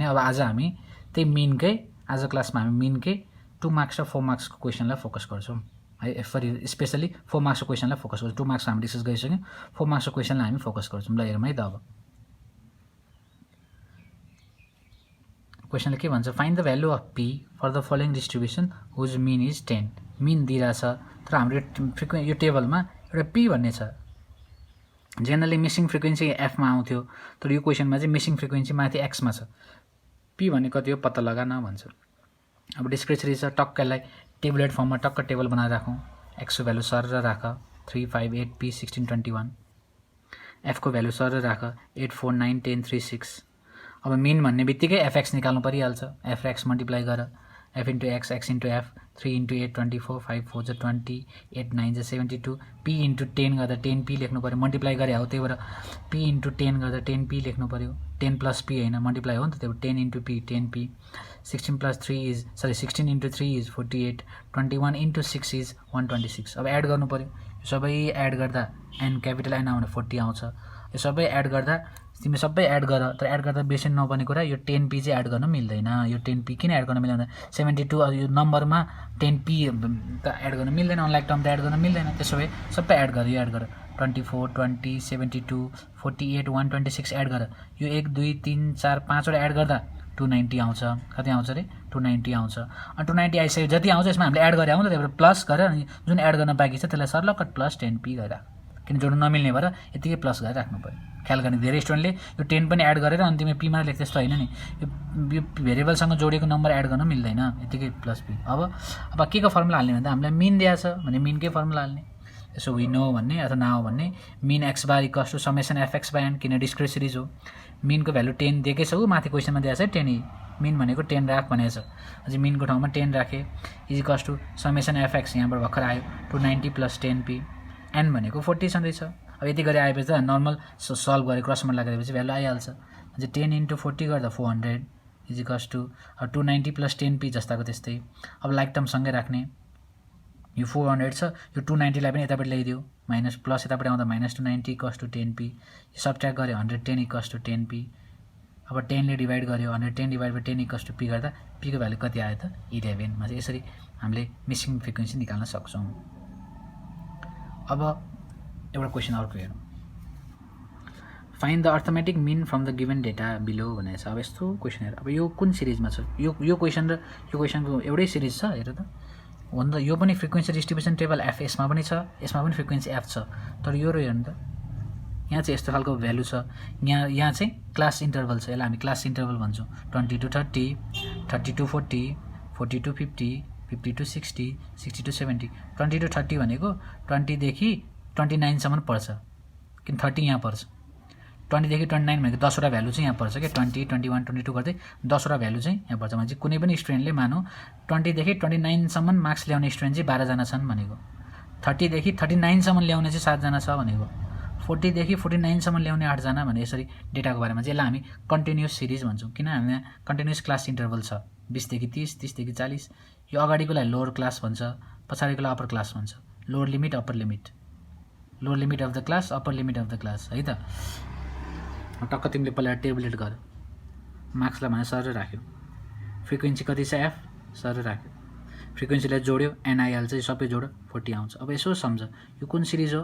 अब आज हामी त्यही मिनकै आज क्लासमा हामी मिनकै 2 मार्क्स र 4 मार्क्सको क्वेसनलाई फोकस गर्छौँ है। फरि स्पेसली 4 मार्क्सको क्वेसनलाई फोकस गर्छौँ। 2 मार्क्स हामी डिस्कस गरिसक्यौँ, 4 मार्क्सको क्वेसनलाई हामी फोकस गर्छौँ। ल हेरौँ है त। अब क्वेसनले के भन्छ, find the value of P for the following distribution whose mean is 10। Mean दिइरहेछ तर हाम्रो यो टेबलमा एउटा पी भन्ने छ। जेनरली मिसिङ फ्रिक्वेन्सी एफमा आउँथ्यो, तर यो क्वेसनमा चाहिँ मिसिङ फ्रिक्वेन्सी माथि एक्समा छ। पी भन्ने कति हो पत्ता लगा न भन्छ। अब डिस्क्रिप्सन छ, टक्कलाई टेबुलेट फर्ममा टक्क टेबल बनाएर राखौँ। एक्सको भ्यालु सर राख 3 5 8 P 16 21। एफको भ्यालु सर राख 8 4 9 10 3 6। अब मिन भन्ने बित्तिकै एफएक्स निकाल्नु परिहाल्छ। एफ र एक्स मल्टिप्लाई गर, F into x, x into F, 3 into 8 24, 5 4 जा 20, 8 9 जा 72, पी इन्टु 10 गर्दा 10 पी लेख्नु पऱ्यो, मल्टिप्लाई गरे हो। त्यही भएर पी इन्टु 10 गर्दा 10 पी लेख्नु पऱ्यो। 10 प्लस पी होइन, मल्टिप्लाई हो नि त। त्यही भएर 10 into P 10 P. 16 plus 3 is 16 into 3 is 48। 21 into 6 is 126। अब एड गर्नु पऱ्यो। यो सबै एड गर्दा एन क्यापिटल एन आउने 40 आउँछ। यो सबै एड गर्दा तिमी सबै एड गर, तर एड गर्दा बेसी नपर्ने कुरा यो 10 पी चाहिँ एड गर्न मिल्दैन। यो 10 पी किन एड गर्न मिल्दैन? 72 यो नम्बरमा 10 पी त एड गर्न मिल्दैन, अनलाइक टर्म त एड गर्न मिल्दैन। त्यसो भए सबै एड गर, यो एड गर 24 20 72 48 126 एड गर। यो 1 2 3 4 5 वटा एड गर्दा 290 आउँछ। कति आउँछ रे? 290 आउँछ। अनि 290 आइसक्यो, जति आउँछ यसमा हामीले एड गरे आउँछ। त्यही भएर प्लस गरेर अनि जुन एड गर्न बाँकी छ त्यसलाई सर्लक्क प्लस 10 पी गरेर, किन जोड्नु नमिल्ने भएर यतिकै प्लस गरेर राख्नु पऱ्यो। ख्याल गर्ने, धेरै स्टुडेन्टले यो 10 पनि एड गरेर अन्तिममा पीमा लेख्छ, त्यस्तो होइन नि। यो भेरिएबलसँग जोडेको नम्बर एड गर्न मिल्दैन, यतिकै प्लस पी। अब के को फर्मुला हाल्ने भन्दा हामीलाई मिन दिएको छ भने मिनकै फर्मुला हाल्ने। यसो वी नो भन्ने अथवा नाउ भन्ने mean x bar equals to summation f x by n, किन डिस्क्रिट सिरिज हो। मिनको भ्यालु 10 दिएकै छ, माथि क्वेसनमा दिएको छ 10 मिन भनेको 10 राख भनेको छ। अझै मिनको ठाउँमा 10 राखेँ is equals to summation f x, यहाँबाट भर्खर आयो 290 प्लस 10 पी। एन भनेको 40 छँदैछ। अब यति गरी आएपछि त नर्मल सल्भ गरेर क्रस मल्टिप्लाई गरेपछि भ्यालु आइहाल्छ। अझै 10 इन्टु 40 गर्दा 400 is equals to 290 plus 10 P जस्ताको त्यस्तै। अब लाइक टर्मसँगै राख्ने, यो 400 छ, यो 290 लाई पनि यतापट्टि ल्याइदियो, माइनस प्लस यतापट्टि आउँदा माइनस 290 इक्वल्स टु 10 पी। यो सब्ट्र्याक्ट गऱ्यो 110 इक्वल्स टु 10 पी। अब 10 ले डिभाइड गर्यो, 110 divide by 10 equals to P गर्दा पीको भ्यालु कति आयो त? 11 मा। चाहिँ यसरी हामीले मिसिङ फ्रिक्वेन्सी निकाल्न सक्छौँ। अब एउटा क्वेसन अर्को हेरौँ, find the arithmetic mean from the given data below भनेको छ। अब यस्तो क्वेसन हेर, अब यो कुन सिरिजमा छ? यो क्वेसन र यो क्वेसनको एउटै सिरिज छ, हेर त। हो नि त, यो पनि फ्रिक्वेन्सी डिस्ट्रिब्युसन टेबल एफ, यसमा पनि छ, यसमा पनि फ्रिक्वेन्सी एफ छ। तर यो र हेर्नु त, यहाँ चाहिँ यस्तो खालको भ्यालु छ, यहाँ चाहिँ क्लास इन्टरभल छ। यसलाई हामी क्लास इन्टरभल भन्छौँ। 20 to 30, 30 to 40, 40 to 50, 50 to 60, 60 to 70। 20 to 30 भनेको 20 देखि 29 सम्म पर्छ, किन 30 यहाँ पर्छ। 20 देखि 29 भनेको 10 वटा भ्यालु चाहिँ यहाँ पर्छ क्या। 20 21 22 गर्दै 10 वटा भ्यालु चाहिँ यहाँ पर्छ भने चाहिँ कुनै पनि स्टुडेन्टले मानौँ 20 देखि 29 सम्म मार्क्स ल्याउने स्टुडेन्ट चाहिँ 12 जना छन् भनेको, 30 देखि 39 सम्म ल्याउने चाहिँ 7 जना छ भनेको, 40 देखि 49 सम्म ल्याउने 8 जना भने। यसरी डेटाको बारेमा चाहिँ यसलाई हामी कन्टिन्युअस सिरिज भन्छौँ, किन हामीलाई कन्टिन्युअस क्लास इन्टरभल छ। 20 देखि 30, 30 देखि 40। यो अगाडिकोलाई लोअर क्लास भन्छ, पछाडिकोलाई अप्पर क्लास भन्छ। Lower limit upper limit, lower limit of the class upper limit of the class, है त। टक्क तिमीले पहिला टेबुलेट गर, मार्क्सलाई भने सर राख्यो, फ्रिक्वेन्सी कति छ एफ सर राख्यो, फ्रिक्वेन्सीलाई जोड्यो एन आइहाल्छ, सबै जोड 40 आउँछ। अब यसो सम्झ, यो कुन सिरिज हो?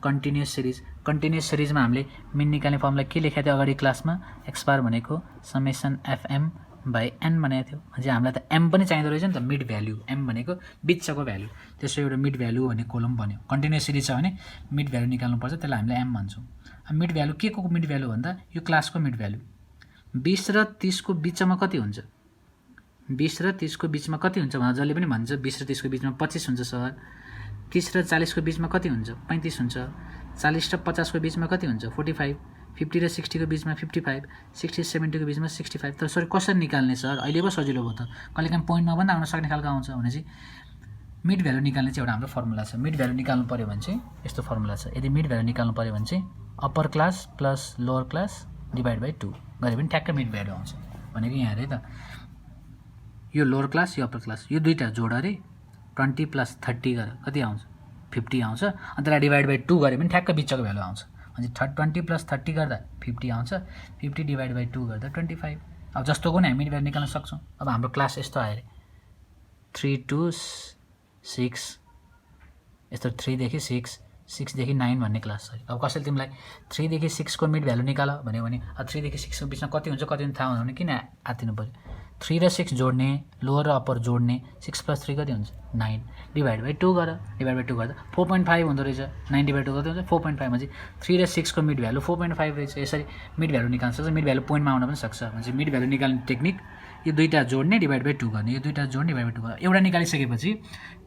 Continuous series. कन्टिन्युअस सिरिजमा हामीले मिन निकाल्ने फर्मुला के लेखेको थियो अगाडि क्लासमा? एक्स बार भनेको समेसन एफएम बाई एन भनेको थियो। अझै हामीलाई त एम पनि चाहिँदो रहेछ नि त, मिड भ्याल्यु। एम भनेको बिचको भ्याल्यु, त्यसो एउटा मिड भ्याल्यु भन्ने कोलम बन्यो। कन्टिन्युअस सिरिज छ भने मिड भ्याल्यु निकाल्नुपर्छ, त्यसलाई हामीले एम भन्छौँ। अब मिड भ्याल्यु के को मिड भ्याल्यु भन्दा यो क्लासको मिड भ्याल्यु 20 र 30 को बिचमा कति हुन्छ? 20 र 30 को बिचमा कति हुन्छ भनेर जसले पनि भन्छ 20 र 30 को बिचमा 25 हुन्छ सर। 30 र 40 को बिचमा कति हुन्छ? 35 हुन्छ। 40 र 50 को बिचमा कति हुन्छ? 45। 50 र 60 को बिचमा 55, 60 70 को बिचमा 65। तर सर कसरी निकाल्ने सर? अहिले पो सजिलो भयो त, कहिलेकाहीँ पोइन्टमा पनि आउन सक्ने खालको आउँछ भने चाहिँ मिड भ्यालु निकाल्ने चाहिँ एउटा हाम्रो फर्मुला छ। मिड भ्यालु निकाल्नु पऱ्यो भने चाहिँ यस्तो फर्मुला छ। यदि मिड भ्यालु निकाल्नु पऱ्यो भने चाहिँ upper class plus lower class divide by 2 गरे पनि ठ्याक्कै मिड भ्यालु आउँछ भनेको यहाँ हेर है त। यो लोअर क्लास यो अप्पर क्लास, यो दुईवटा जोड अरे 20 प्लस 30 गरेर कति आउँछ? 50 आउँछ। अनि त्यसलाई डिभाइड बाई 2 गरे पनि ठ्याक्कै बिचको भ्यालु आउँछ। अनि 20 प्लस 30 गर्दा 50 आउँछ, 50 डिभाइड बाई 2 गर्दा 25। अब जस्तोको नि हामी मिड भ्यालु निकाल्न सक्छौँ। अब हाम्रो क्लास यस्तो आयो अरे 3 to 6 यस्तो 3 देखि 6 6 देखि 9 भन्ने क्लास छ। अब कसैले तिमीलाई 3 देखि 6 को मिड भ्यालु निकाल भन्यो भने 3 देखि 6 को बिचमा कति हुन्छ कति हुन्छ थाहा हुँदैन किन आत्तिनु पर्यो। 3 र 6 जोड्ने लोअर र अप्पर जोड्ने 6 + 3 कति हुन्छ 9 /2 गर डिभाइड बाइ 2 गर्दा 4.5 हुँदो रहेछ। 9 / 2 कति हुन्छ 4.5 मा चाहिँ 3 र 6 को मिड भ्यालु 4.5 रहेछ। यसरी मिड भ्यालु निकाल्न सक्छ। मिड भ्यालु पोइन्टमा आउन पनि सक्छ। भने मिड भ्यालु निकाल्ने टेक्निक यो दुईटा जोड्ने डिभाइड बाइ 2 गर्ने, यो दुईटा जोड्ने डिभाइड बाइ 2 गर्ने। एउटा निकालिसकेपछि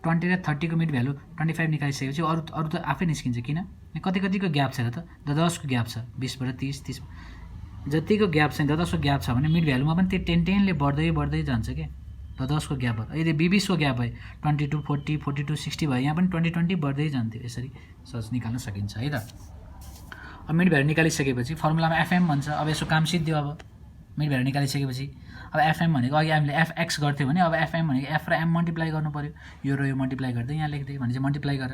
20 र 30 को मिड भ्यालु 25 निकालिसकेपछि अरू त आफै निस्किन्छ। किन कतिको ग्याप छ र त 10 को ग्याप छ 20 बाट 30 30 जतिको ग्याप छ 10 को ग्याप छ भने मिड भ्यालुमा पनि त्यो 10 ले बढ्दै जान्छ के 10 को ग्याप भयो। यदि 20 को ग्याप भयो 20 to 40 40 to 60 भयो यहाँ पनि 20 20 बढ्दै जान्थ्यो। यसरी सहज निकाल्न सकिन्छ है त। अब मिड भ्यालु निकालिसकेपछि फर्मुलामा एफएम भन्छ। अब यसो काम सिद्धियो। अब मिड भ्यालु निकालिसकेपछि अब एफएम भनेको अघि हामीले एफएक्स गर्थ्यौँ भने अब एफएम भनेको एफ र एम मल्टिप्लाई गर्नु पर्यो। यो र यो मल्टिप्लाई गर्दै यहाँ लेख्दै भने चाहिँ मल्टिप्लाई गर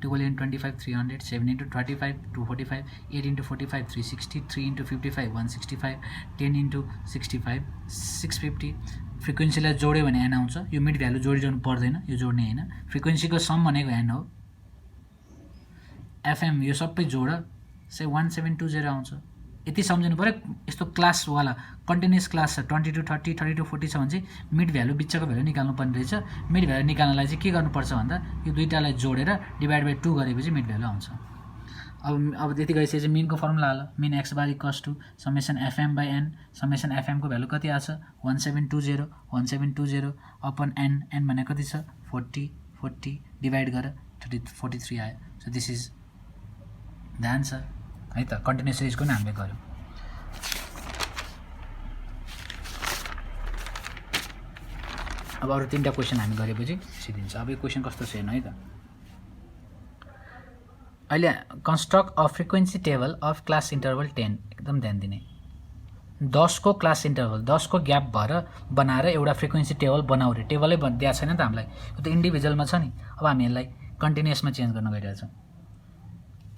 12 × 25 300 7 × 35 245 8 × 45 360 3 × 55 165 10 × 65 650। फ्रिक्वेन्सीलाई जोड्यो भने एन आउँछ। यो मिड भ्यालु जोडिरहनु पर्दैन, यो जोड्ने होइन। फ्रिक्वेन्सीको सम भनेको एन हो। एफएम यो सबै जोड चाहिँ 1720 आउँछ। यति सम्झिनु पर्यो। यस्तो क्लासवाला कन्टिन्युस क्लास छ 20 to 30 30 to 40 छ भने चाहिँ मिड भ्यालु बिचको भ्यालु निकाल्नु पर्ने रहेछ। मिड भ्यालु निकाल्नलाई चाहिँ के गर्नुपर्छ भन्दा यो दुईटालाई जोडेर डिभाइड बाइ 2 गरेपछि मिड भ्यालु आउँछ। अब त्यति गइसकेपछि मिनको फर्मुला हाल। Mean x bar equals to summation f m by n. Summation f m को भ्यालु कति आछ 1720 अपन एन। एन भनेको कति छ 40 डिभाइड गर 43 आयो। So this is the answer है त। कन्टिन्युस सिरिजको नि हामीले गर्यौँ। अब अरू 3टा क्वेसन हामी गरेपछि सिद्धिन्छ। अब यो क्वेसन कस्तो छ हेर्नु है त। अहिले construct a frequency table of class interval 10 एकदम ध्यान दिने। 10 को क्लास इन्टरभल 10 को ग्याप भएर बनाएर एउटा फ्रिक्वेन्सी टेबल बनाऊ रे। टेबलै दिएको छैन त हामीलाई, यो त इन्डिभिजुअलमा छ नि। अब हामी यसलाई कन्टिन्युसमा चेन्ज गर्न गइरहेछौँ।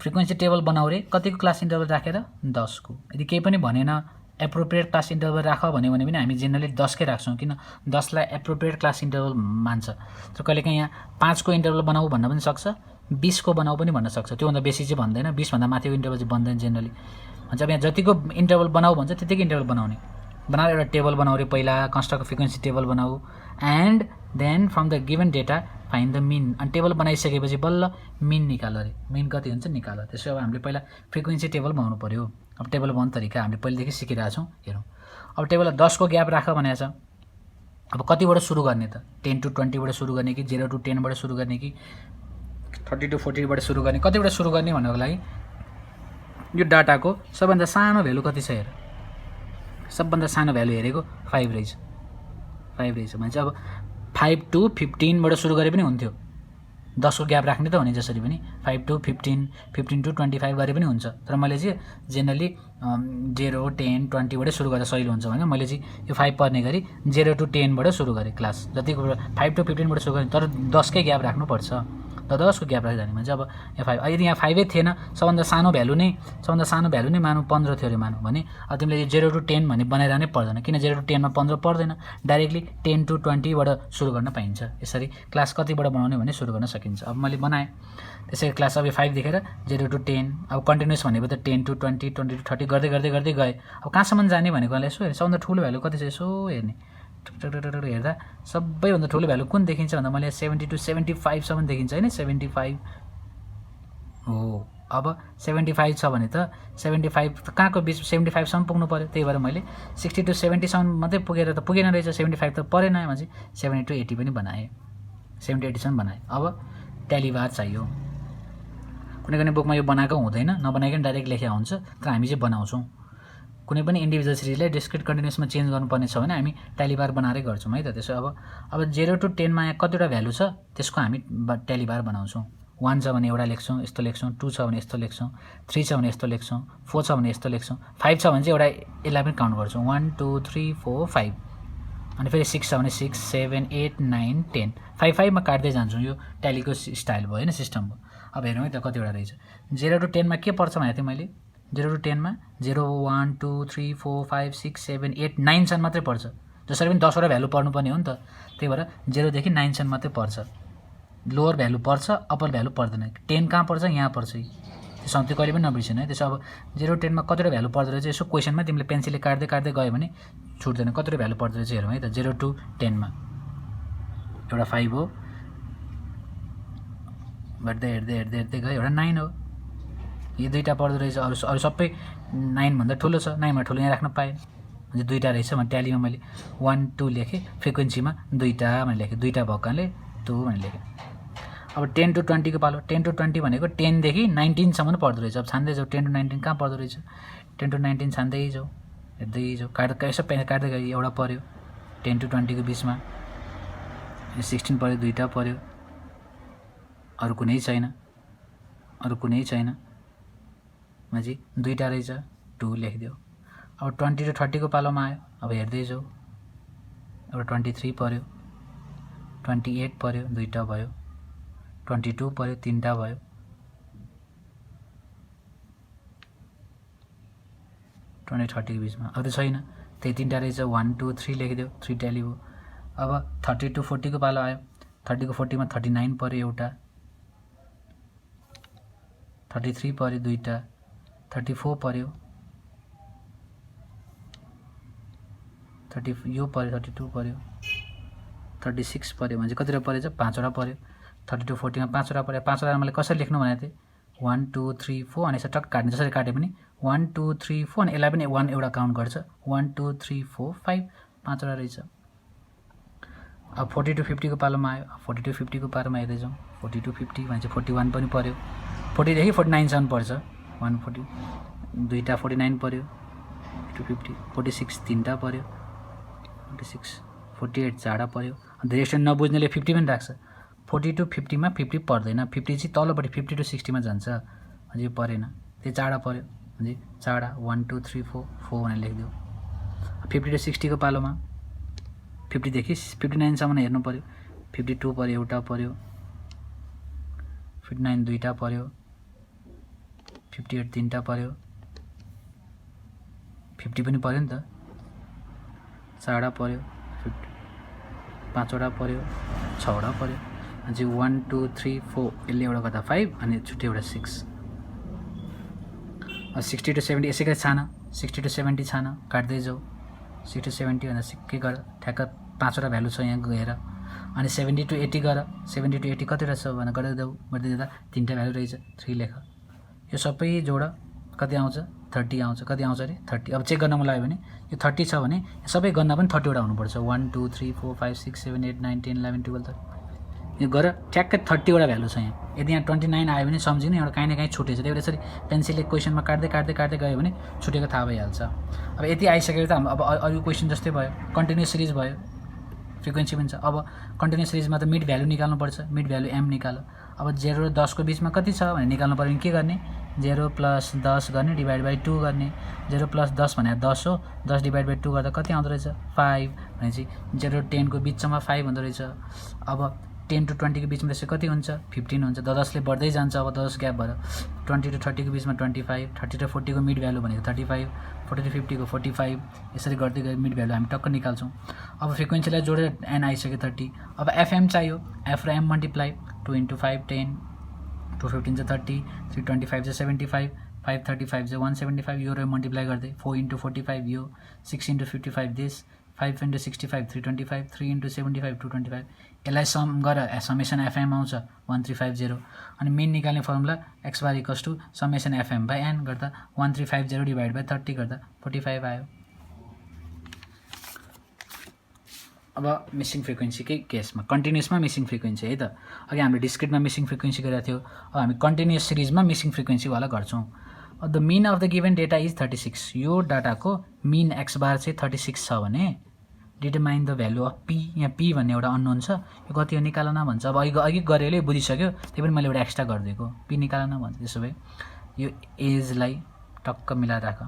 फ्रिक्वेन्सी टेबल बनाऊ रे कतिको क्लास इन्टरभल राखेर 10 को। यदि केही पनि भनेन एप्रोप्रिएट क्लास इन्टरभल राख भन्यो भने पनि हामी जेनरली 10 कै राख्छौँ। किन 10 लाई एप्रोप्रिएट क्लास इन्टरभल मान्छ। तर कहिलेकाहीँ यहाँ 5 को इन्टरभल बनाऊ भन्न पनि सक्छ, 20 को बनाऊ पनि भन्न सक्छ। त्योभन्दा बेसी चाहिँ भन्दैन। 20 भन्दा माथिको इन्टरभल चाहिँ भन्दैन जेनरली। भन्छ अब यहाँ जतिको इन्टरभल बनाऊ भन्छ त्यतिकै इन्टरभल बनाउने। बनाएर एउटा टेबल बनाऊ रे पहिला कन्स्ट्रक्ट फ्रिक्वेन्सी टेबल बनाऊ and then from the given data find the mean. अनि टेबल बनाइसकेपछि बल्ल मिन निकाल रे। मिन कति हुन्छ निकाल। त्यसो अब हामीले पहिला फ्रिक्वेन्सी टेबल बनाउनु पर्यो। अब टेबल बनाउने तरिका हामीले पहिलेदेखि सिकिरहेको छौँ। हेरौँ अब टेबललाई 10 को ग्याप राख भनेको छ। अब कतिबाट सुरु गर्ने त 10 to 20 बाट सुरु गर्ने कि 0 to 10 बाट सुरु गर्ने कि 30 to 40 बाट सुरु गर्ने, कतिबाट सुरु गर्ने भन्नको लागि यो डाटाको सबभन्दा सानो भ्यालु कति छ हेर। सबभन्दा सानो भ्यालु हेरेको 5 रहेछ। 5 रहेछ भने चाहिँ अब 5 to 15 बाट सुरु गरे पनि हुन्थ्यो। 10 को ग्याप राख्ने त हो नि जसरी पनि 5 to 15 15 to 25 गरे पनि हुन्छ। तर मैले चाहिँ जेनरली 0 10 20 बाट सुरु गर्दा सजिलो हुन्छ भने मैले चाहिँ यो 5 पर्ने गरी 0 to 10 बाट सुरु गरेँ क्लास। जतिको 5 to 15 बाट सुरु गरेँ तर 10 कै ग्याप राख्नुपर्छ। त 10 को ग्याप राख्दा भने चाहिँ अब यहाँ 5 यदि यहाँ 5 थिएन सबभन्दा सानो भ्यालु नै मानु 15 थियो अरे मानु भने अब तिमीले 0 to 10 भन्ने बनाइरहनै पर्दैन। किन 0 to 10 मा 15 पर्दैन। डाइरेक्टली 10 to 20 बाट सुरु गर्न पाइन्छ। यसरी क्लास कतिबाट बनाउने भने सुरु गर्न सकिन्छ। अब मैले बनाएँ त्यसै क्लास अब 5 देखेर 0 to 10 अब कन्टिन्युस भनेको त 10 to 20 20 to 30 गर्दै गए। अब कहाँसम्म जाने भनेको यसो हेर्नु सबभन्दा ठुलो भ्यालु कति छ यसो हेर्ने हेर्दा सबैभन्दा ठुलो भ्यालु कुन देखिन्छ भन्दा मैले 70 to 75 सम्म देखिन्छ हैन। 75 हो। अब 75 छ भने त 75 त कहाँको बिच 75 सम्म पुग्नु पर्यो। त्यही भएर मैले 60 to 70 सम्म मात्रै पुगेर त पुगेन रहेछ। 75 त परेन भने 70 to 80 पनि बनाएँ। 70 80 सम्म बनाएँ। अब ट्याली बार चाहियो। कुनै बुकमा यो बनाएको हुँदैन, नबनाइकन डाइरेक्ट लेखेको हुन्छ। तर हामी चाहिँ बनाउँछौँ। कुनै पनि इन्डिभिजुअल सिरिजलाई डिस्क्रिट कन्टिन्युसमा चेन्ज गर्नुपर्ने छ भने हामी ट्याली बार बनाएरै गर्छौँ है त। त्यसो अब 0 to 10 मा यहाँ कतिवटा भ्यालु छ त्यसको हामी ट्याली बार बनाउँछौँ। 1 छ भने एउटा लेख्छौँ यस्तो लेख्छौँ, 2 छ भने यस्तो लेख्छौँ, 3 छ भने यस्तो लेख्छौँ, 4 छ भने यस्तो लेख्छौँ, 5 छ भने चाहिँ एउटा यसलाई पनि काउन्ट गर्छौँ 1 2 3 4 5। अनि फेरि 6 छ भने 6 7 8 9 10 5 5 मा काट्दै जान्छौँ। यो ट्यालीको स्टाइल भयो हैन सिस्टम भयो। अब हेरौँ है त कतिवटा रहेछ। 0 to 10 मा के पर्छ भनेको थिएँ मैले 0 to 10 मा 0 1 2 3 4 5 6 7 8 9 सम्म मात्रै पर्छ जसरी पनि 10 वटा भ्यालु पर्नुपर्ने हो नि त त्यही भएर 0 देखि 9 सम्म मात्रै पर्छ लोअर भ्यालु पर्छ अप्पर भ्यालु पर्दैन 10 कहाँ पर्छ यहाँ पर्छ त्यो सबै कहिले पनि नबिर्सिनु है त्यसो अब 0 10 मा कतिवटा भ्यालु पर्दो रहेछ यसो क्वेशनमा तिमीले पेन्सिलले काट्दै काट्दै गयो भने छुट्दैन कतिवटा भ्यालु पर्दो रहेछ हेरौँ है त 0 to 10 मा एउटा 5 हो बढ्दै हेर्दै हेर्दै हेर्दै गयो एउटा 9 हो यो दुईटा पर्दो रहेछ अरू सबै 9 भन्दा ठुलो छ 9 भन्दा ठुलो यहाँ राख्न पाएँ भने दुईटा रहेछ भने ट्यालीमा मैले 1 2 लेखेँ फ्रिक्वेन्सीमा दुईटा भनेर लेखेँ दुईटा भएकाले 2 भनेर लेखेँ अब 10 to 20 को पालो 10 to 20 भनेको 10 देखि 19 सम्म पर्दो रहेछ अब छान्दै जाऊ 10 to 19 कहाँ पर्दो रहेछ 10 to 19 छान्दै जाऊ हेर्दै जाऊ यसो काट्दै गयो एउटा पर्यो 10 to 20 को बिचमा 16 पर्यो दुईटा पर्यो अरू कुनै छैन माझी दुईटा रहेछ 2 लेखिदियो अब 20 to 30 को पालोमा आयो अब हेर्दै जाऊ एउटा 23 पर्यो 28 पर्यो दुईटा भयो 22 पर्यो तीनटा भयो 20 30 को बिचमा अब त छैन त्यही तीनटा रहेछ 1 2 3 लेखिदियो 3 ट्याली हो अब 30 to 40 को पालो आयो 30 को 40 मा 39 पर्यो एउटा 33 पर्यो दुईटा 34 पर्यो 30 यो पर्यो 32 पर्यो 36 पर्यो भने चाहिँ कतिवटा परेछ 5 वटा पर्यो 30 to 40 मा 5 वटा पर्यो 5 वटा मैले कसरी लेख्नु भनेको थिएँ 1 2 3 4 अनि यसो टक काट्ने जसरी काटे पनि 1 2 3 4 अनि यसलाई पनि 1 एउटा काउन्ट गर्छ 1 2 3 4 5 5 वटा रहेछ अब 40 to 50 को पालोमा आयो 40 to 50 को पालोमा हेर्दै जाउँ 40 to 50 भने चाहिँ 41 पनि पर्यो 40 देखि 49 सम्म पर्छ 140 दुईटा 49 पर्यो 250 46 तीनटा पर्यो 46 48 चारवटा पर्यो अन्त रेस्ट नबुझ्नेले 50 पनि राख्छ 40 to 50 मा 50 पर्दैन 50 चाहिँ तलपट्टि 50 to 60 मा जान्छ अझै परेन त्यो चारवटा पर्यो अझै चारवटा 1 2 3 4 4 भनेर लेखिदियो 50 to 60 को पालोमा 50 देखि 59 सम्म हेर्नु पर्यो 52 पर्यो एउटा पर्यो 59 दुईटा पर्यो 58 तीनटा पर्यो 50 पनि पर्यो नि त चारवटा पर्यो 5 वटा पर्यो 6 वटा पर्यो अझै 1 2 3 4 यसले एउटा गर्दा 5 अनि छुट्टै एउटा 6 60 to 70 यसै गरी छान 60 to 70 छान काट्दै जाऊ 60 to 70 भन्दा सिक्कै गर ठ्याक्क 5 वटा भ्यालु छ यहाँ गएर अनि 70 to 80 गर 70 to 80 कतिवटा छ भनेर गर्दै जाँदा तीनटा भ्यालु रहेछ 3 लेख यो सबै जोड कति आउँछ 30 आउँछ कति आउँछ अरे 30 अब चेक गर्न मन लाग्यो भने यो 30 छ भने सबै गन्दा पनि 30 वटा हुनुपर्छ 1 2 3 4 5 6 7 8 9 10 11 12 13 यो गर ठ्याक्कै 30 वटा भ्यालु छ यहाँ यदि यहाँ 29 आयो भने सम्झिनु एउटा काहीँ न काहीँ छुटेछ त्यही भएर यसरी पेन्सिलले क्वेसनमा काट्दै गयो भने छुटेको थाहा भइहाल्छ अब यति आइसकेर त अब अरू क्वेसन जस्तै भयो कन्टिन्युस सिरिज भयो फ्रिक्वेन्सी पनि छ अब कन्टिन्युस सिरिजमा त मिड भ्यालु निकाल्नुपर्छ मिड भ्यालु एम निकाल अब 0 र 10 को बिचमा कति छ भने निकाल्नु पर्यो भने के गर्ने 0 प्लस 10 गर्ने डिभाइड बाई 2 गर्ने 0 प्लस 10 भनेर 10 हो 10 डिभाइड बाई 2 गर्दा कति आउँदो रहेछ 5 भनेपछि 0 र 10 को बिचमा 5 हुँदो रहेछ अब 10 to 20 को बिचमा त्यसै कति हुन्छ 15 हुन्छ 10 ले बढ्दै जान्छ अब 10 ग्याप भएर 20 to 30 को बिचमा 25 30 to 40 को मिड भ्यालु भनेको 35 40 to 50 को 45 यसरी गर्दै गए मिड भ्यालु हामी टक्क निकाल्छौँ अब फ्रिक्वेन्सीलाई जोडेर एन आइसक्यो 30 अब एफएम चाहियो एफ र एम मल्टिप्लाई 2 into 5 10 2 15 30 3 25 75 5 35 175 यो र मल्टिप्लाई गर्दै 4 into 45 यो 6 into 55 दिस 5 into 65 325 3 into 75 225 यसलाई सम गर समेसन एफएम आउँछ 1350 अनि मेन निकाल्ने formula x bar equals to summation f m by n गर्दा 1350 डिभाइड बाई 30 गर्दा 45 आयो अब मिसिङ फ्रिक्वेन्सीकै केसमा कन्टिन्युसमा मिसिङ फ्रिक्वेन्सी है त अघि हामीले डिस्क्रिटमा मिसिङ फ्रिक्वेन्सी गरेको थियो अब हामी कन्टिन्युस सिरिजमा मिसिङ फ्रिक्वेन्सीवाला गर्छौँ the mean of the given data is 36 यो डाटाको मिन एक्स बार चाहिँ 36 छ भने determine the value of P यहाँ पी भन्ने एउटा अननोन छ यो कति हो निकालन भन्छ अब अघि गरेले बुझिसक्यो त्यही पनि मैले एउटा एक्स्ट्रा गरिदिएको पी निकालन भन्छ त्यसो भए यो एजलाई टक्क मिलाएर राख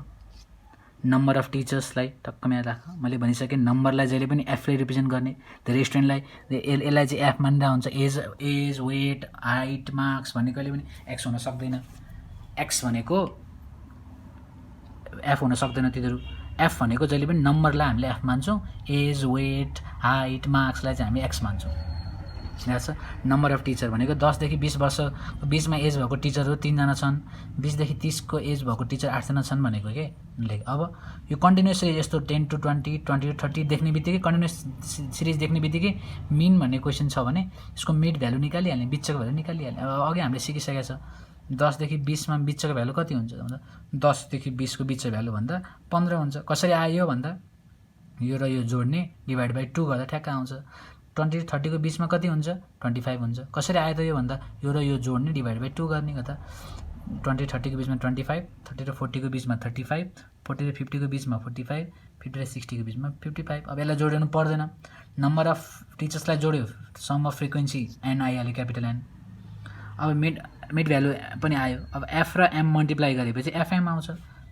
नम्बर अफ टिचर्सलाई टक्क मिलाएर राख मैले भनिसकेँ नम्बरलाई जहिले पनि एफले रिप्रेजेन्ट गर्ने धेरै स्टुडेन्टलाई यसलाई चाहिँ एफ मान्दा हुन्छ एज वेट हाइट मार्क्स भन्ने कहिले पनि एक्स हुन सक्दैन एक्स भनेको एफ हुन सक्दैन तिनीहरू एफ भनेको जहिले पनि नम्बरलाई हामीले एफ मान्छौँ एज वेट हाइट मार्क्सलाई चाहिँ हामी एक्स मान्छौँ याद छ नम्बर अफ टिचर भनेको 10 देखि 20 वर्षको बिचमा एज भएको टिचरहरू 3 जना छन् 20 देखि 30 को एज भएको टिचर 8 जना छन् भनेको के लेख अब यो कन्टिन्युअसली यस्तो 10 to 20 20 to 30 देख्ने बित्तिकै कन्टिन्युअस सिरिज देख्ने बित्तिकै मिन भन्ने क्वेसन छ भने यसको मिड भ्यालु निकालिहाल्ने बिचको भ्यालु निकालिहाल्ने अब अघि हामीले सिकिसकेका छ 10 देखि 20 मा बिचको भ्यालु कति हुन्छ भन्दा 10 देखि 20 को बिचको भ्यालु भन्दा 15 हुन्छ कसरी आयो भन्दा यो र यो जोड्ने डिभाइड बाइ 2 गर्दा ठ्याक्क आउँछ 20 to 30 को बिचमा कति हुन्छ 25 हुन्छ कसरी आयो त यो भन्दा यो र यो जोड्ने डिभाइड बाइ 2 गर्ने गर्दा 20 30 को बिचमा 25 30 र 40 को बिचमा 35 40 र 50 को बिचमा 45 50 र 60 को बिचमा 55 अब यसलाई जोड्नु पर्दैन नम्बर अफ टिचर्सलाई जोड्यो सम अफ फ्रिक्वेन्सी एन आइहाल्यो क्यापिटल एन अब मिड भ्यालु पनि आयो अब एफ र एम मल्टिप्लाई गरेपछि एफएम आउँछ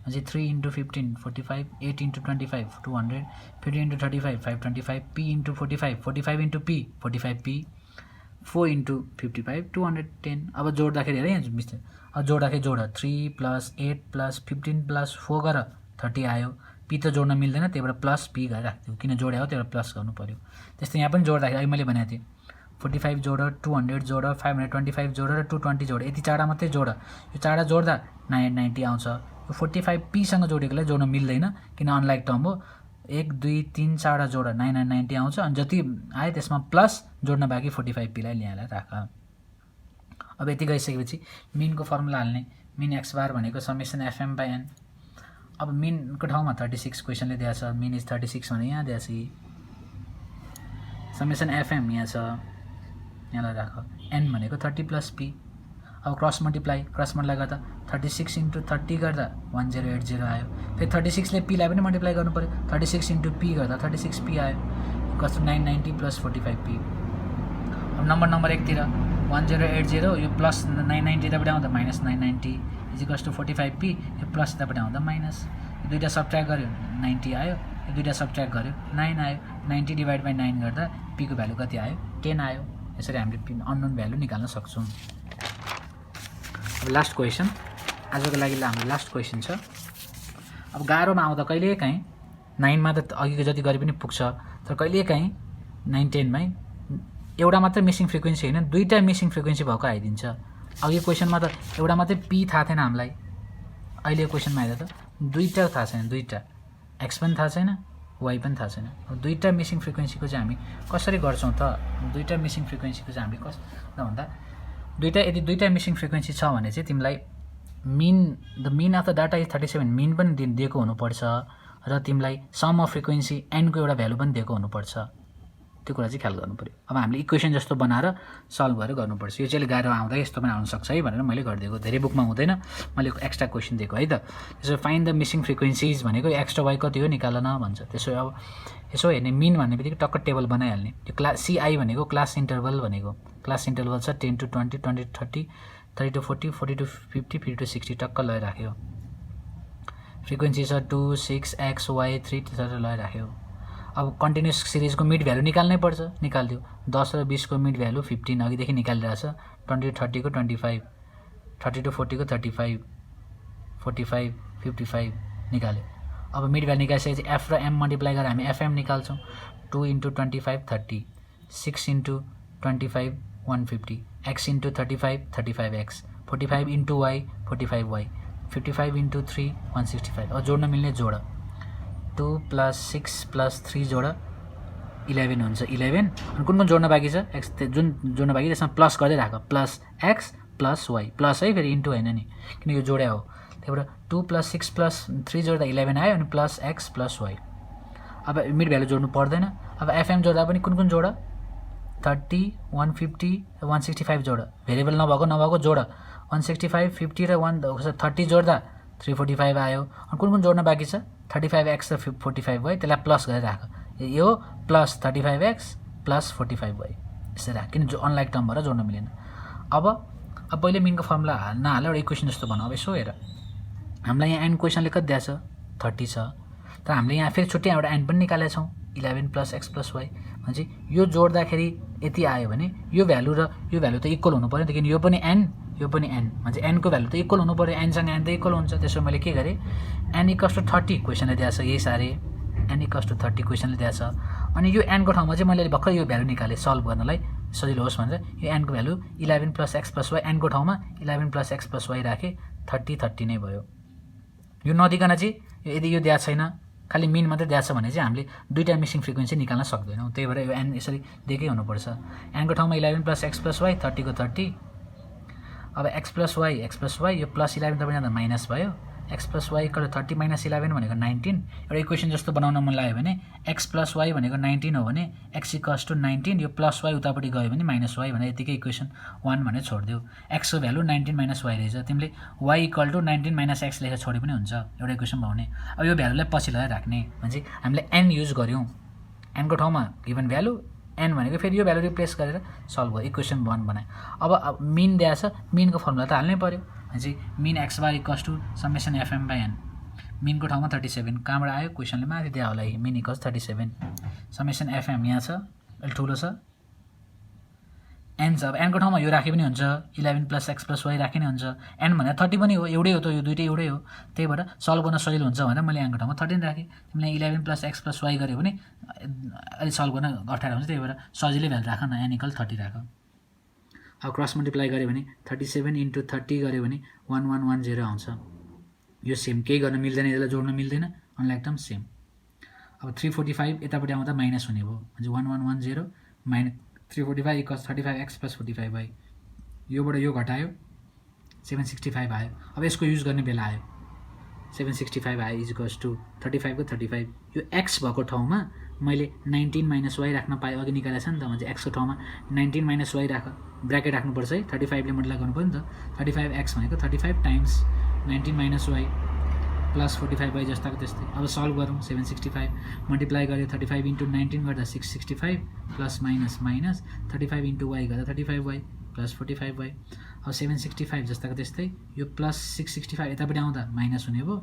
अझै 3 into 15 45 8 into 25 200 50 into 35 525 p into 45 45 into p 45 p 4 into 55 210 अब जोड्दाखेरि हेर यहाँ मिस्टर अब जोड्दाखेरि जोड 3 + 8 + 15 + 4 गर 30 आयो p त जोड्न मिल्दैन त्यही भएर प्लस p गरेर राख्दियो किन जोडे हो त्यही भएर प्लस गर्नु पर्यो त्यस्तै यहाँ पनि जोड्दाखेरि अहिले मैले भनेको थिएँ 45 जोड 200 जोड 525 जोड र 220 जोड यति चाडा मात्रै जोड यो चाडा जोड्दा 990 आउँछ यो 45 p सँग जोडेकोलाई जोड्न मिल्दैन किन अनलाइक टर्म हो 1 2 3 चाडा जोड 990 आउँछ अनि जति आयो त्यसमा प्लस जोड्न बाँकी 45 p लाई ल्याएर राख अब यति गइसकेपछि मिनको फर्मुला हाल्ने मिन x बार भनेको समेसन fm / n अब मिनको ठाउँमा 36 क्वेशनले दिएको छ मिन इज 36 भने यहाँ दिएको छ समेसन fm यहाँ छ यहाँलाई राख n भनेको 30 + p अब क्रस मल्टिप्लाई गर्दा 36 into 30 गर्दा 1080 आयो फेरि 36 ले p लाई पनि मल्टिप्लाई गर्नु पर्यो 36 into p गर्दा 36 p आयो कस्तो 990 + 45 p अब नम्बर 1 तिर 1080 यो प्लस 990 यताबाट आउँदा माइनस 990 इज टु 45 p यो प्लस यताबाट आउँदा माइनस यो दुईटा सब्ट्र्याक्ट गर्यो 90 आयो यो दुईटा सब्ट्र्याक्ट गर्यो 9 आयो 90 डिभाइड बाइ 9 गर्दा p को भ्यालु कति आयो 10 आयो यसरी हामीले अननोन भ्यालु निकाल्न सक्छौं अब लास्ट क्वेशन आजको लागि हाम्रो लास्ट क्वेशन छ अब गाह्रोमा आउँदा कहिलेकाहीँ 9 मा त अघिको जति गरे पनि पुग्छ तर कहिलेकाहीँ 9 10 मै एउटा मात्र मिसिङ फ्रिक्वेन्सी हैन दुईटा मिसिङ फ्रिक्वेन्सी भएको आइदिन्छ अघि क्वेशनमा त एउटा मात्रै p थाहा थिएन हामीलाई अहिले क्वेशनमा आइदा त दुईटा थाहा छैन दुईटा x पनि थाहा छैन y पनि थाहा छैन दुईटा मिसिङ फ्रिक्वेन्सीको चाहिँ हामी कसरी गर्छौं त दुईटा मिसिङ फ्रिक्वेन्सीको चाहिँ हामी कसरी भन्दा यदि दुईटा मिसिङ फ्रिक्वेन्सी छ भने चाहिँ तिमीलाई the mean of the data is 37 mean पनि दिएको हुनुपर्छ र तिमीलाई सम अफ फ्रिक्वेन्सी n को एउटा भ्यालु पनि दिएको हुनुपर्छ त्यो कुरा चाहिँ ख्याल गर्नु पर्यो अब हामीले इक्वेसन जस्तो बनाएर सल्भ गरेर गर्नुपर्छ यो चाहिँ गाह्रो आउँदा यस्तो पनि आउन सक्छ है भनेर मैले गरिदिएको धेरै बुकमा हुँदैन मैले एक्स्ट्रा क्वेशन दिएको है त त्यसो फाइन्ड द मिसिङ फ्रिक्वेन्सीज भनेको x र y कति हो निकाल न भन्छ त्यसो अब यसो हेर्ने मिन भन्ने बित्तिकै टक्क टेबल बनाइहाल्ने त्यो क्लास CI भनेको क्लास इन्टरभल भनेको क्लास इन्टरभल छ 10 to 20 20 to 30 30 to 40 40 to 50 50 to 60 टक्क लगाइ राख्यो फ्रिक्वेन्सी छ 2 6 x y 3 त्यसरी लगाइ राख्यो अब कन्टिन्युअस सिरिजको मिड भ्यालु निकाल्नै पर्छ निकाल्दियो 10 र 20 को मिड भ्यालु 15 अघि देखि निकालिरहेछ 20 to 30 को 25 30 to 40 को 35 45 55 निकाल्यो अब मिड भ्यालु निकालेपछि f र m मल्टिप्लाई गरेर हामी fm निकाल्छौं 2 into 25 30 6 into 25 150 x into 35 35x 45 into y 45y 55 into 3 165 अब जोड्न मिल्ने जोड 2 + 6 + 3 जोड 11 हुन्छ 11 अनि कुन जोड्न बाँकी छ x जुन जोड्न बाँकी त्यसमा प्लस गर्दै राख plus x plus y plus है फेरि इन्टु हैन नि किन यो जोड्या हो त्यही भएर 2 + 6 + 3 जोड्दा 11 आयो अनि प्लस x प्लस y अब मिड भ्यालु जोड्नु पर्दैन अब fm जोड्दा पनि कुन जोड 30 150 165 जोड भेरिएबल नभएको जोड 165 50 र 30 जोड्दा 345 आयो अनि कुन जोड्न बाँकी छ 35x र 45y त्यसलाई प्लस गरेर राख यो प्लस 35x प्लस 45y यसरी राख किन जो अनलाइक टर्म भएर जोड्न मिलेन अब पहिले मिनको फर्मुला नहालेर एउटा इक्वेसन जस्तो बनाऊ अब यसो हेर हामीलाई यहाँ n क्वेशनले कति दिएको छ 30 छ तर हामीले यहाँ फेरि छुट्टै एउटा n पनि निकालेका छौं 11 + x + y भनेपछि यो जोड्दाखेरि यति आयो भने यो भ्यालु र यो भ्यालु त इक्वल हुनु पर्यो किन यो पनि n यो पनि n भन्छ n को भ्यालु त इक्वल हुनु पर्यो n सँग n त इक्वल हुन्छ त्यसो मैले के गरे n = 30 क्वेशनले दिएको छ यही सारे n = 30 क्वेशनले दिएको छ अनि यो n को ठाउँमा चाहिँ मैले भर्खर यो भ्यालु निकाले सल्भ गर्नलाई सजिलो होस् भनेर यो n को भ्यालु 11 + x + y n को ठाउँमा 11 + x + y राखे 30 नै भयो यो नदिकन चाहिँ यदि यो दिएको छैन खाली मिन मात्रै दिएको छ भने चाहिँ हामीले दुईटा मिसिङ फ्रिक्वेन्सी निकाल्न सक्दैनौँ त्यही भएर यो n यसरी दिएकै हुनुपर्छ n को ठाउँमा 11 + x + y 30 को 30 अब x + y यो +11 तपाईँ जाँदा माइनस भयो x + y = 30 - 11 भनेको 19 एउटा इक्वेसन जस्तो बनाउन मन लाग्यो भने x + y भनेको 19 हो भने x = 19 यो +y उतापट्टि गयो भने -y भने यतिकै इक्वेसन 1 भनेर छोड्दियो x को भ्यालु 19 - y रहेछ तिमीले y = 19 - x लेखेर छोडे पनि हुन्छ एउटा इक्वेसन बनाउने अब यो भ्यालुलाई पछि लगाएर राख्ने भने हामीले n युज गर्यौं n को ठाउँमा गिभन भ्यालु n भनेको फेरि यो भ्यालु रिप्लेस गरेर सल्भ भयो इक्वेसन 1 बनाए अब मिन दिएको छ मिनको फर्मुला त हाल्नै पर्यो चाहिँ मिन x बार = समेसन fm/n मिनको ठाउँमा 37 कहाँबाट आयो क्वेशनले माथि दिया होला मिन = 37 समेसन fm यहाँ छ अलि ठुलो छ n छ अब n को ठाउँमा यो राखे पनि हुन्छ 11 + x + y राखे नि हुन्छ n भने 30 पनि हो एउटै हो त यो दुईटै एउटै हो त्यही भएर सल्भ गर्न सजिलो हुन्छ भनेर मैले n को ठाउँमा 13 राखे तिमीले 11 + x + y गर्यो भने अलि सल्भ गर्न अप्ठ्यारो हुन्छ त्यही भएर सजिलै भ्यालु राख न n = 30 राख अब क्रस मल्टिप्लाई गर्यो भने 37 × 30 गर्यो भने 1110 आउँछ यो सेम केही गर्न मिल्दैन यसलाई जोड्न मिल्दैन अनलाइक टर्म सेम अब 345 यतापट्टि आउँदा माइनस हुने भयो भने 1110 - 345 = 35x + 45y योबाट यो घटायो 765 आयो अब यसको युज गर्ने बेला आयो 765 आयो = 35 को 35 यो x भएको ठाउँमा मैले 19 - y राख्न पाएँ अघि निकालेको छ नि त भने x को ठाउँमा 19 - y राख ब्र्याकेट राख्नुपर्छ है 35 ले मल्टिप्लाई गर्नु पर्यो नि त 35x भनेको 35 टाइम्स 19 - y प्लस 45y जस्ताको त्यस्तै अब सल्भ गरौँ 765 मल्टिप्लाई गर्यो 35 × 19 गर्दा 665 प्लस माइनस माइनस 35 × y गर्दा 35y प्लस 45y अब 765 जस्ताको त्यस्तै यो प्लस 665 यतापट्टि आउँदा माइनस हुने भयो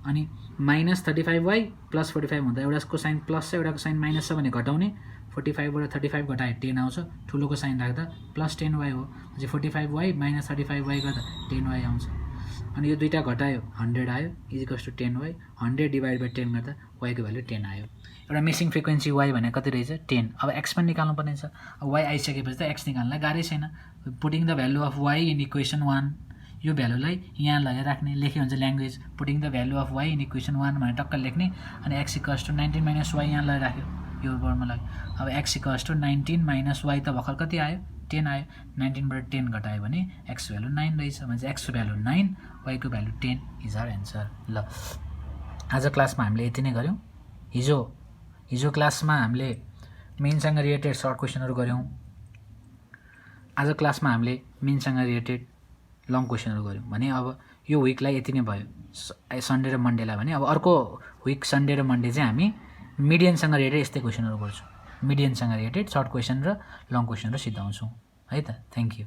अनि माइनस 35y प्लस 45 हुँदा एउटाको साइन प्लस छ एउटाको साइन माइनस छ भने घटाउने 45 बाट 35 घटाए 10 आउँछ ठुलोको साइन राख्दा प्लस 10y हो अझै 45y - 35y गर्दा 10y आउँछ अनि यो दुईटा घटायो 100 आयो = 10y 100 / 10 गर्दा y को भ्यालु 10 आयो एउटा मिसिङ फ्रिक्वेन्सी y भने कति रहेछ 10 अब x पनि निकाल्नु पर्ने छ अब y आइसकेपछि त x निकाल्नलाई गाह्रै छैन putting the value of y in equation 1 यो भ्यालुलाई यहाँ लगेर राख्ने लेखे हुन्छ language putting the value of y in equation 1 भनेर टक्क लेख्ने अनि x = 19 - y यहाँ लगेर राख्यो यो फर्मुला अब x = 19 - y त भर्खर कति आयो 10 आयो 19 बाट 10 घटायो भने x भ्यालु 9 रहेछ भने x को भ्यालु 9 y को भ्यालु 10 इज आवर एन्सर ल आज क्लासमा हामीले यति नै गर्यौं हिजो क्लासमा हामीले मेनसँग रिलेटेड सर्ट क्वेशनहरु गर्यौं आज क्लासमा हामीले मेनसँग रिलेटेड लङ क्वेशनहरु गर्यौं भने अब यो विकलाई यति नै भयो सन्डे र मन्डेलाई भने अब अर्को विक सन्डे र मन्डे चाहिँ हामी मिडियनसँग रिलेटेड यस्तै क्वेशनहरु गर्छौं मिडियनसँग रिलेटेड सर्ट क्वेशन र लङ क्वेशनहरु सिधाउँछौं है त थ्यांक यू